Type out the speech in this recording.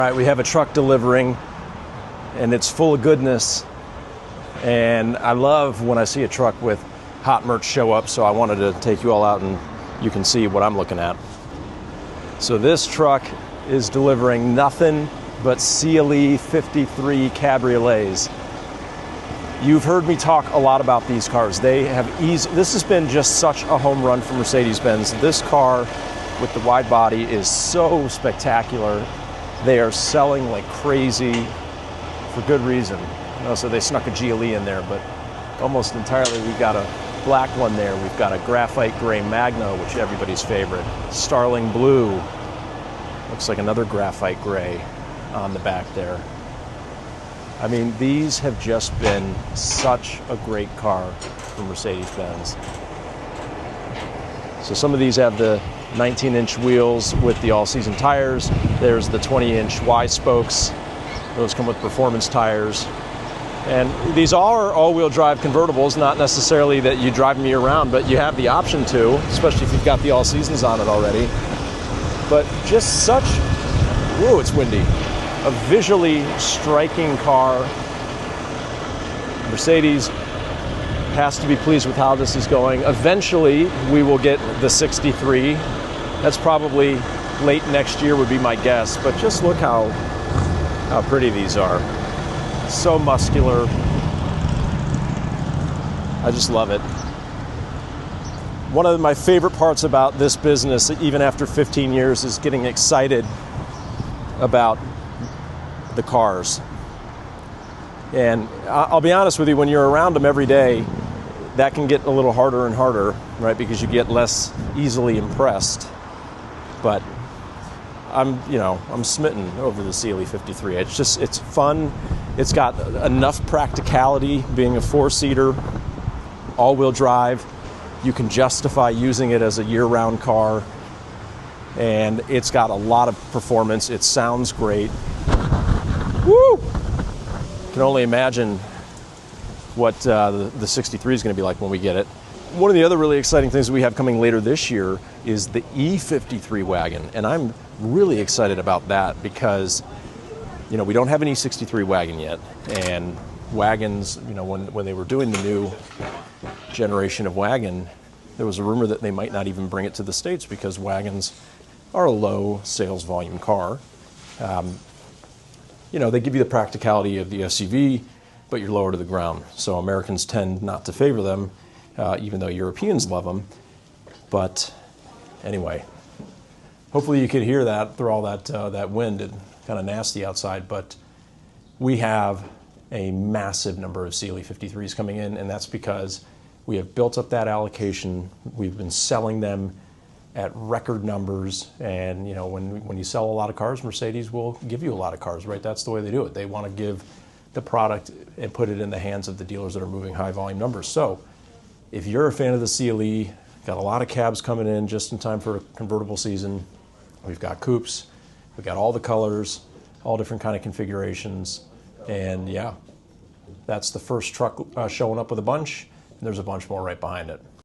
All right, we have a truck delivering, and it's full of goodness. And I love when I see a truck with hot merch show up, so I wanted to take you all out and you can see what I'm looking at. So this truck is delivering nothing but CLE 53 cabriolets. You've heard me talk a lot about these cars. They have this has been just such a home run for Mercedes-Benz. This car with the wide body is so spectacular. They are selling like crazy for good reason. So they snuck a GLE in there, but almost entirely we've got a black one there. We've got a graphite gray Magna, which is everybody's favorite. Starling blue. Looks like another graphite gray on the back there. I mean, these have just been such a great car for Mercedes-Benz. So some of these have the 19-inch wheels with the all-season tires. There's the 20-inch Y spokes. Those come with performance tires. And these are all-wheel drive convertibles, not necessarily that you drive them year-round, but you have the option to, especially if you've got the all-seasons on it already. But just such, whoa, it's windy, a visually striking car. Mercedes has to be pleased with how this is going. Eventually, we will get the 63. That's probably late next year would be my guess, but just look how pretty these are. So muscular. I just love it. One of my favorite parts about this business, even after 15 years, is getting excited about the cars. And I'll be honest with you, when you're around them every day, that can get a little harder and harder, right? Because you get less easily impressed. But I'm smitten over the CLE 53. It's fun. It's got enough practicality, being a four-seater, all-wheel drive. You can justify using it as a year-round car. And it's got a lot of performance. It sounds great. Woo! Can only imagine what the 63 is going to be like when we get it. One of the other really exciting things we have coming later this year is the E53 wagon, and I'm really excited about that because, we don't have an E63 wagon yet, and wagons, when they were doing the new generation of wagon, there was a rumor that they might not even bring it to the States because wagons are a low sales volume car. They give you the practicality of the SUV, but you're lower to the ground. So Americans tend not to favor them, even though Europeans love them. But anyway, hopefully you could hear that through all that wind. It's kind of nasty outside, but we have a massive number of CLE 53s coming in, and that's because we have built up that allocation. We've been selling them at record numbers, and when you sell a lot of cars, Mercedes will give you a lot of cars, right? That's the way they do it. They want to give the product and put it in the hands of the dealers that are moving high volume numbers. So if you're a fan of the CLE, got a lot of cabs coming in just in time for convertible season. We've got coupes, we've got all the colors, all different kind of configurations, and yeah, that's the first truck showing up with a bunch, and there's a bunch more right behind it.